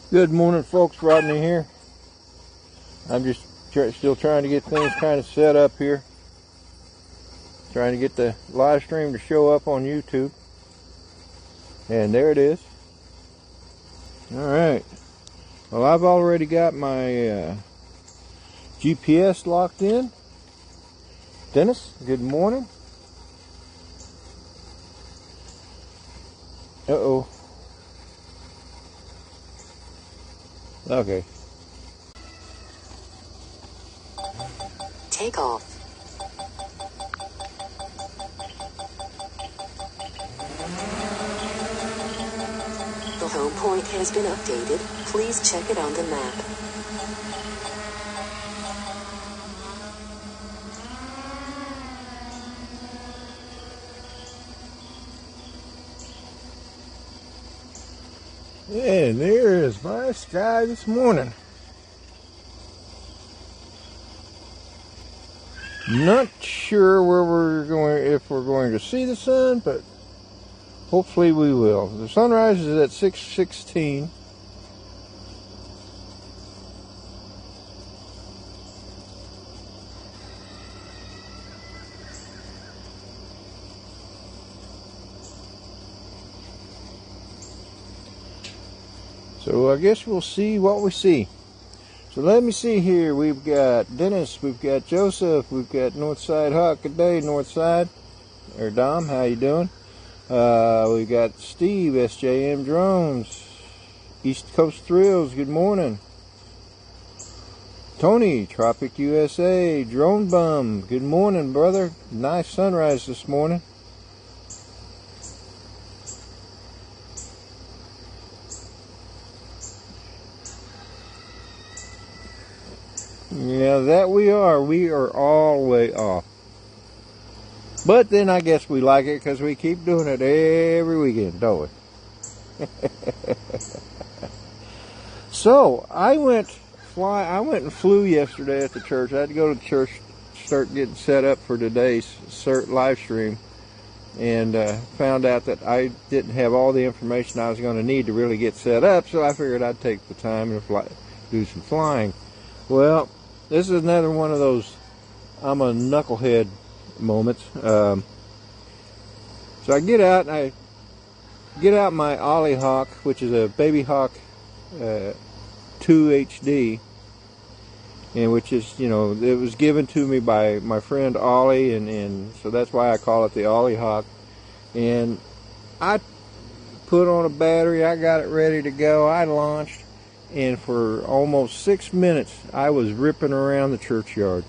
Good morning, folks. Rodney here. I'm just still trying to get things kind of set up here. Trying to get the live stream to show up on YouTube. And there it is. Alright. Well, I've already got my GPS locked in. Dennis, good morning. Uh-oh. Okay. Take off. The home point has been updated. Please check it on the map. And there is my sky this morning. Not sure where we're going, if we're going to see the sun, but hopefully we will. The sunrise is at 6:16. So I guess we'll see what we see. So let me see here. We've got Dennis, we've got Joseph, we've got Northside Hawk. Good day, Northside. Or Dom, how you doing? We've got Steve, SJM Drones, East Coast Thrills, good morning. Tony, Tropic USA, Drone Bum, good morning, brother. Nice sunrise this morning. Yeah, that we are. We are all way off. But then I guess we like it because we keep doing it every weekend, don't we? So, I went and flew yesterday at the church. I had to go to the church, start getting set up for today's live stream. And found out that I didn't have all the information I was going to need to really get set up. So I figured I'd take the time and do some flying. Well, this is another one of those I'm a knucklehead moments. So I get out and I get out my Ollie Hawk, which is a Baby Hawk 2 HD, and which is, you know, it was given to me by my friend Ollie, and so that's why I call it the Ollie Hawk. And I put on a battery, I got it ready to go, I launched, and for almost 6 minutes I was ripping around the churchyard.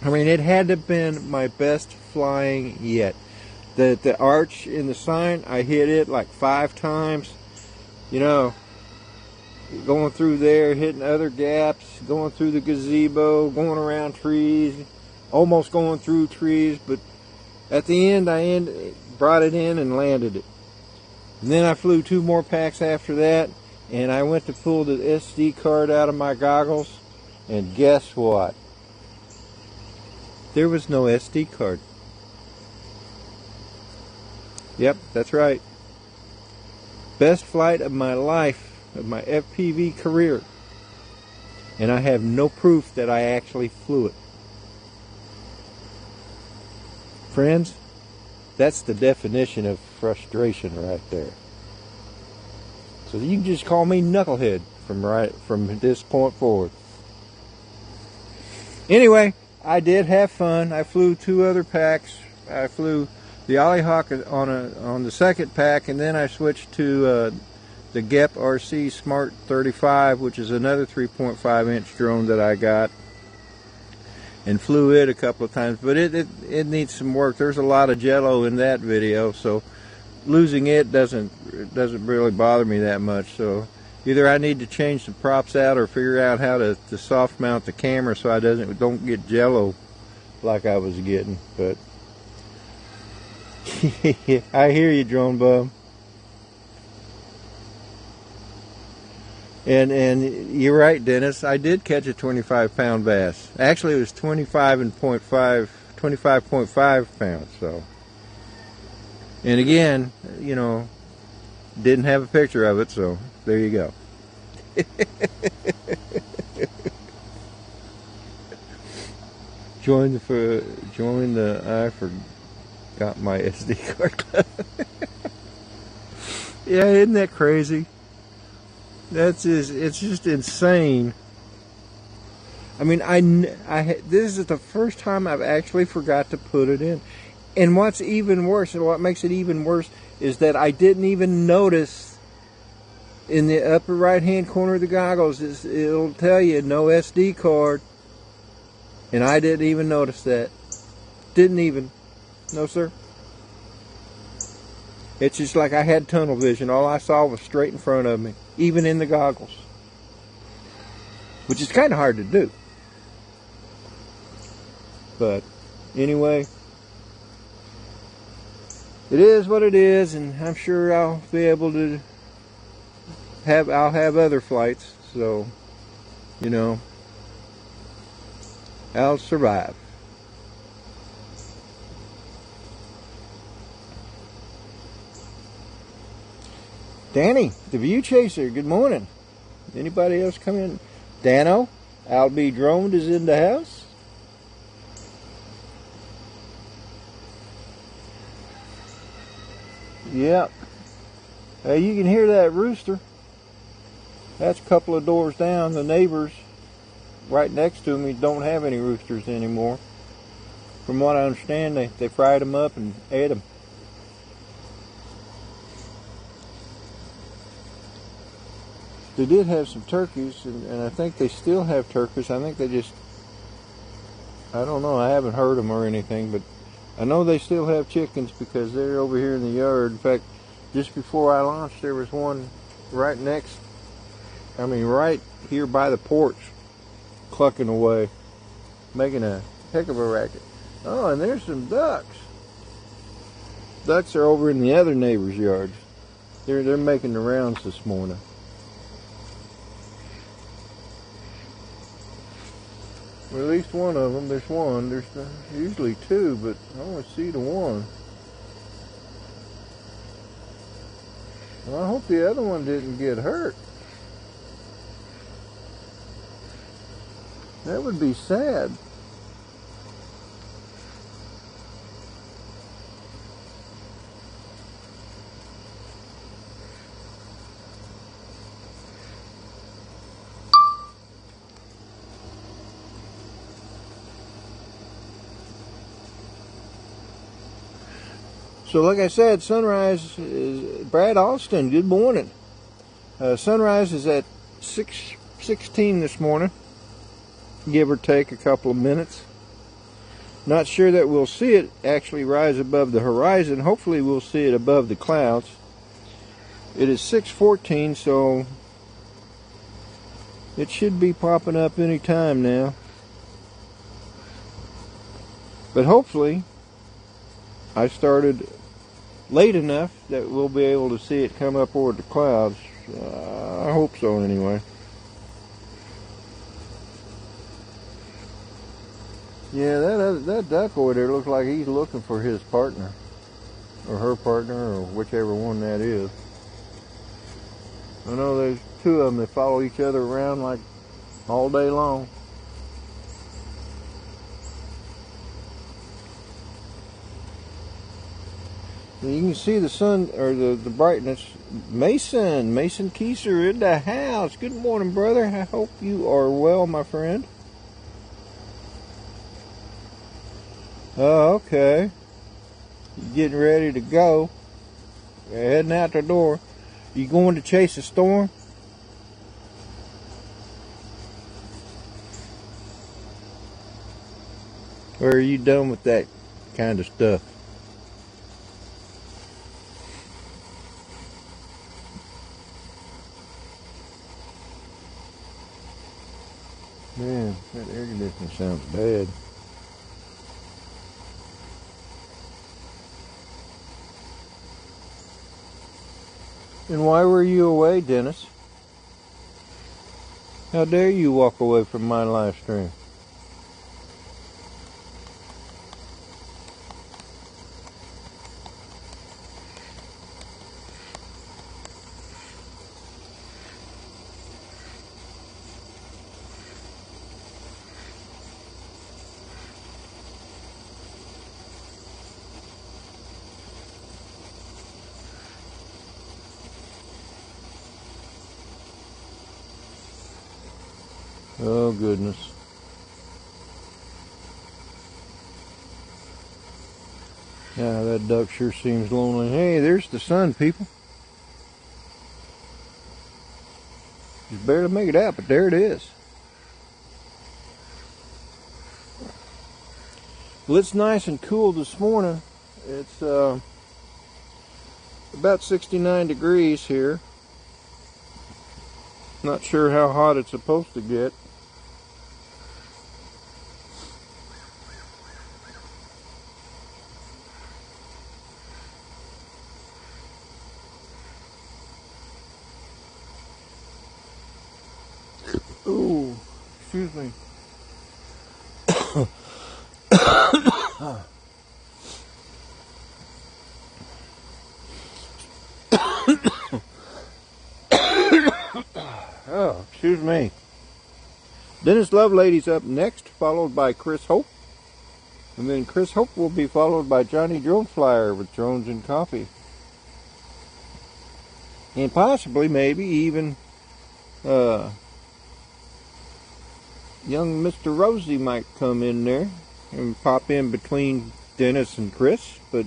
I mean, it had to have been my best flying yet. The arch in the sign, I hit it like 5 times. You know, going through there, hitting other gaps, going through the gazebo, going around trees, almost going through trees, but at the end I brought it in and landed it. And then I flew 2 more packs after that, and I went to pull the SD card out of my goggles, and guess what? There was no SD card. Yep, that's right. Best flight of my life, of my FPV career. And I have no proof that I actually flew it. Friends, that's the definition of frustration right there. So you can just call me knucklehead from this point forward. Anyway, I did have fun. I flew 2 other packs. I flew the Ollie Hawk on the second pack, and then I switched to the GEP RC Smart 35, which is another 3.5-inch drone that I got, and flew it a couple of times. But it needs some work. There's a lot of jello in that video, so losing it doesn't really bother me that much. So either I need to change the props out or figure out how to soft mount the camera so I don't get jello like I was getting. But I hear you, Drone Bum. And you're right, Dennis. I did catch a 25-pound bass. Actually, it was 25.5 pounds. So. And again, you know, didn't have a picture of it, so there you go. Join the I forgot my SD card club. Yeah, isn't that crazy? It's just insane. I mean, this is the first time I've actually forgot to put it in. And what's even worse, and what makes it even worse, is that I didn't even notice in the upper right hand corner of the goggles, it'll tell you no SD card. And I didn't even notice that. Didn't even. No, sir. It's just like I had tunnel vision. All I saw was straight in front of me, even in the goggles. Which is kind of hard to do. But anyway, it is what it is, and I'm sure I'll be able to I'll have other flights, so, you know, I'll survive. Danny, the View Chaser, good morning. Anybody else come in? Dano, I'll be droned is in the house. Yep. Hey, you can hear that rooster. That's a couple of doors down. The neighbors right next to me don't have any roosters anymore. From what I understand, they fried them up and ate them. They did have some turkeys, and I think they still have turkeys. I think they just, I don't know, I haven't heard them or anything, but I know they still have chickens because they're over here in the yard. In fact, just before I launched, there was one right here by the porch, clucking away, making a heck of a racket. Oh, and there's some ducks. Ducks are over in the other neighbor's yards. They're making the rounds this morning. Well, at least one of them. There's one. There's usually two, but I only see the one. Well, I hope the other one didn't get hurt. That would be sad. So like I said, sunrise is Brad Alston. Good morning. Sunrise is at 6:16 this morning, give or take a couple of minutes. Not sure that we'll see it actually rise above the horizon. Hopefully we'll see it above the clouds. It is 6:14, so it should be popping up any time now. But hopefully I started late enough that we'll be able to see it come up over the clouds. I hope so anyway. Yeah, that duck over there looks like he's looking for his partner, or her partner, or whichever one that is. I know there's two of them that follow each other around like all day long. You can see the sun, or the brightness. Mason Keiser in the house. Good morning, brother. I hope you are well, my friend. Oh, okay. You're getting ready to go. You're heading out the door. You going to chase a storm? Or are you done with that kind of stuff? Man, that air conditioning sounds bad. And why were you away, Dennis? How dare you walk away from my live stream? Oh, goodness. Yeah, that duck sure seems lonely. Hey, there's the sun, people. Just barely make it out, but there it is. Well, it's nice and cool this morning. It's about 69 degrees here. Not sure how hot it's supposed to get. Ooh, excuse me. Oh, excuse me. Dennis Lovelady's up next, followed by Chris Hope. And then Chris Hope will be followed by JohnnieDoneflyer with Drones and Coffee. And possibly, maybe, even young Mr. Rosie might come in there and pop in between Dennis and Chris, but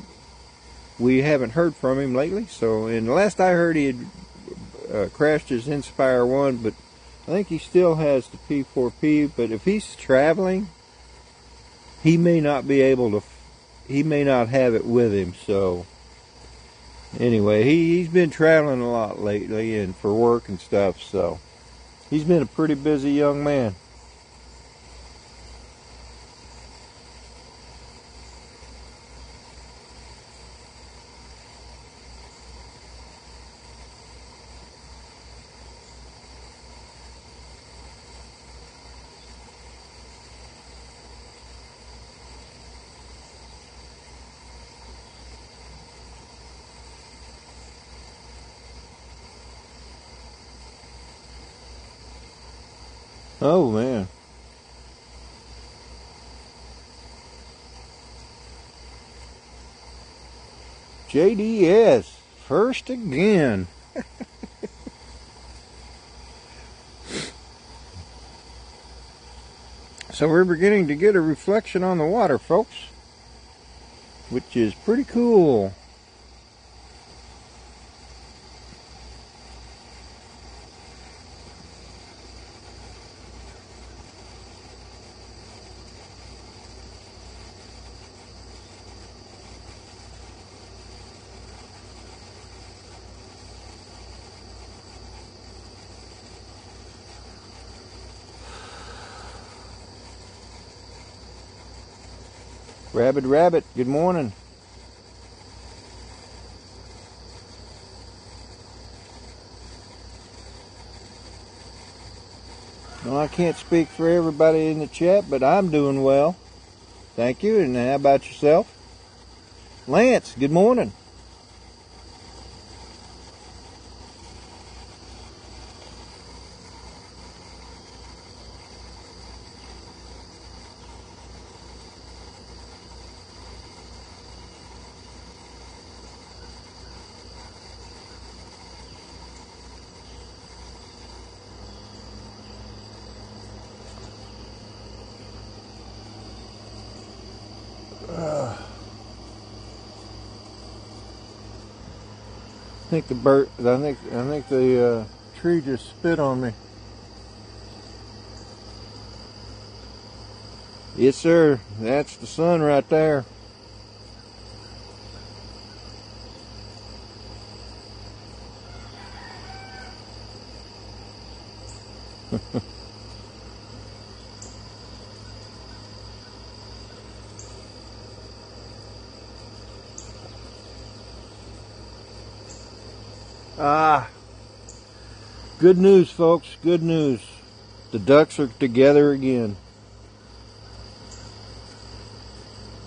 we haven't heard from him lately. So, and the last I heard, he had crashed his Inspire 1, but I think he still has the P4P. But if he's traveling, he may not be able to, he may not have it with him. So anyway, he's been traveling a lot lately and for work and stuff, so he's been a pretty busy young man. Oh, man. JDS, first again. So we're beginning to get a reflection on the water, folks, which is pretty cool. Rabbit, good morning. Well, I can't speak for everybody in the chat, but I'm doing well. Thank you, and how about yourself? Lance, good morning. I think the tree just spit on me. Yes, sir. That's the sun right there. Good news, folks. Good news. The ducks are together again.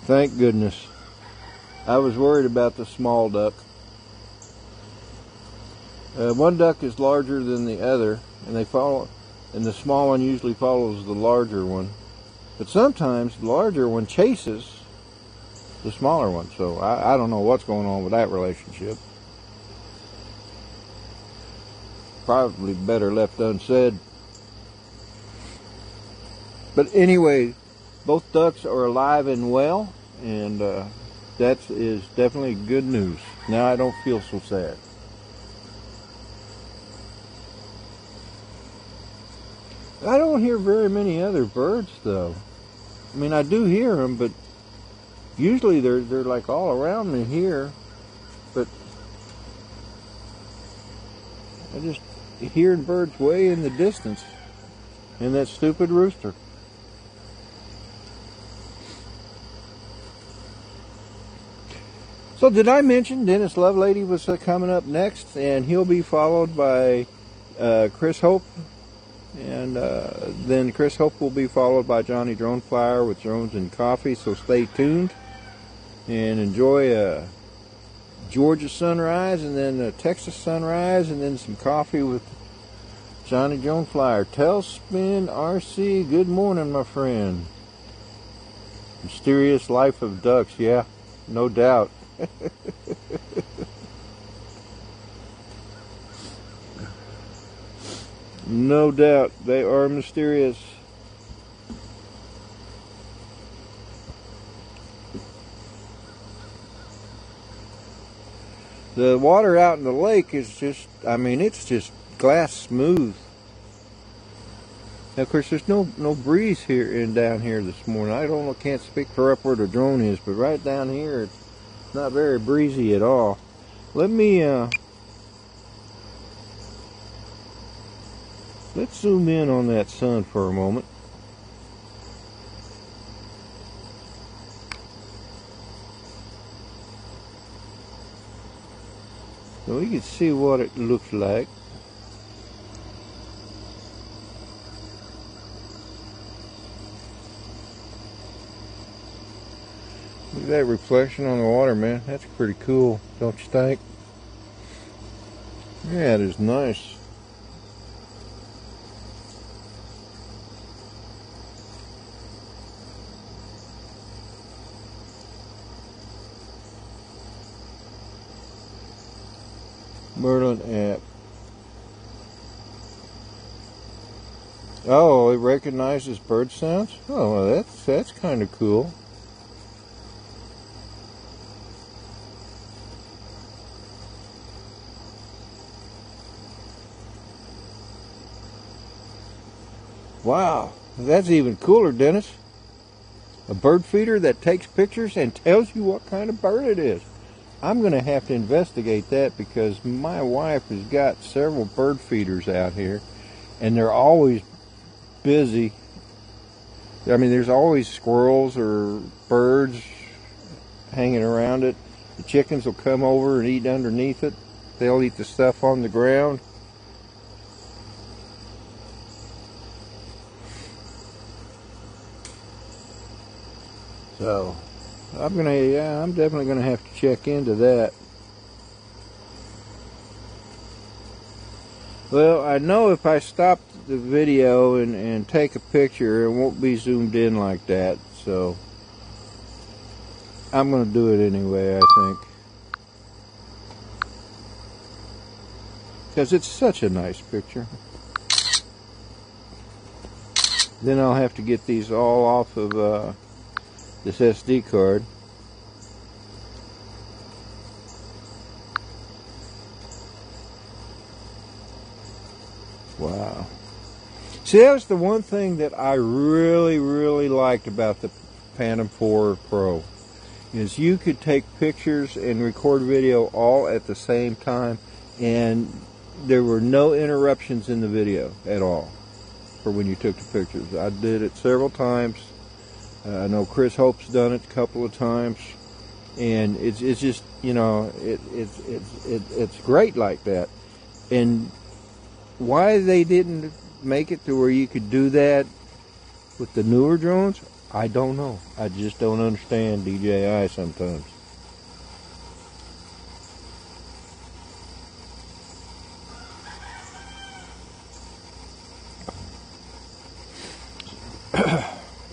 Thank goodness. I was worried about the small duck. One duck is larger than the other, and the small one usually follows the larger one. But sometimes the larger one chases the smaller one. So I don't know what's going on with that relationship. Probably better left unsaid. But anyway, both ducks are alive and well, and that is definitely good news. Now I don't feel so sad. I don't hear very many other birds though. I mean, I do hear them, but usually they're like all around me here. But I just hearing birds way in the distance, and that stupid rooster. So did I mention Dennis Lovelady was coming up next, and he'll be followed by Chris Hope, and then Chris Hope will be followed by JohnnieDoneflyer with Drones and Coffee. So stay tuned and enjoy a Georgia sunrise, and then a Texas sunrise, and then some coffee with JohnnieDoneflyer. Tailspin RC, good morning, my friend. Mysterious life of ducks, yeah, no doubt. No doubt, they are mysterious. The water out in the lake is just, I mean, it's just glass smooth. Now, of course, there's no breeze here and down here this morning. I don't know, can't speak for up where the drone is, but right down here, it's not very breezy at all. Let me, let's zoom in on that sun for a moment. So we can see what it looks like. Look at that reflection on the water, man. That's pretty cool, don't you think? Yeah, it is nice. Merlin app. Oh, it recognizes bird sounds? Oh, well, that's kind of cool. Wow, that's even cooler, Dennis. A bird feeder that takes pictures and tells you what kind of bird it is. I'm going to have to investigate that, because my wife has got several bird feeders out here, and they're always busy. I mean, there's always squirrels or birds hanging around it. The chickens will come over and eat underneath it. They'll eat the stuff on the ground. So I'm definitely gonna have to check into that. Well, I know if I stop the video and take a picture, it won't be zoomed in like that, so I'm gonna do it anyway, I think, because it's such a nice picture. Then I'll have to get these all off of this SD card. Wow. See, that was the one thing that I really liked about the Phantom 4 Pro, is you could take pictures and record video all at the same time, and there were no interruptions in the video at all for when you took the pictures. I did it several times. I know Chris Hope's done it a couple of times, and it's just, you know, it's great like that. And why they didn't make it to where you could do that with the newer drones, I don't know. I just don't understand DJI sometimes.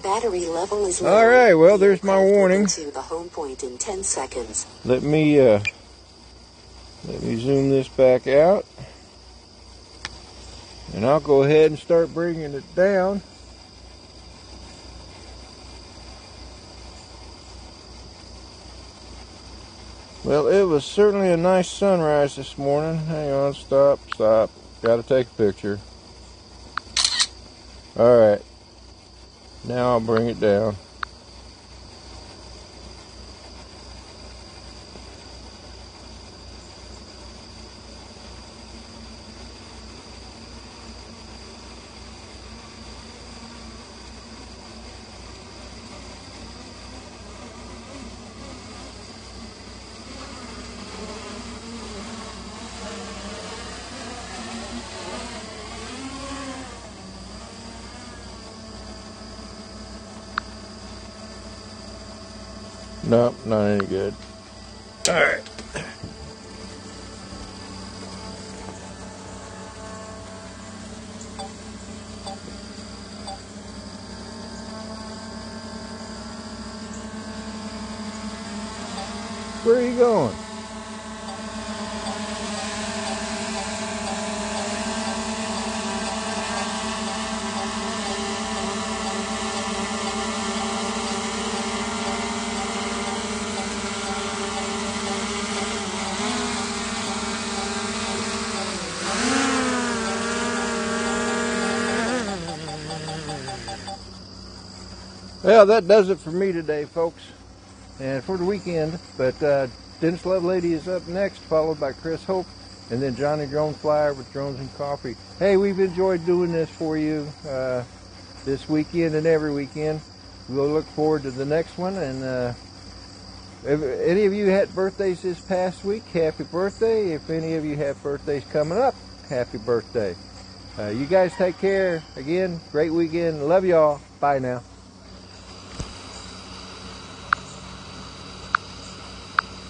Battery level is low. All right, well, there's my warning. To the home point in 10 seconds. Let me zoom this back out, and I'll go ahead and start bringing it down. Well, it was certainly a nice sunrise this morning. Hang on, stop. Gotta take a picture. Alright, now I'll bring it down. Nope, not any good. Alright. Where are you going? Well, that does it for me today, folks, and for the weekend. But Dennis Lovelady is up next, followed by Chris Hope, and then JohnnieDoneflyer with Drones and Coffee. Hey, we've enjoyed doing this for you this weekend and every weekend. We'll look forward to the next one. And if any of you had birthdays this past week, happy birthday. If any of you have birthdays coming up, happy birthday. You guys take care. Again, great weekend. Love y'all. Bye now.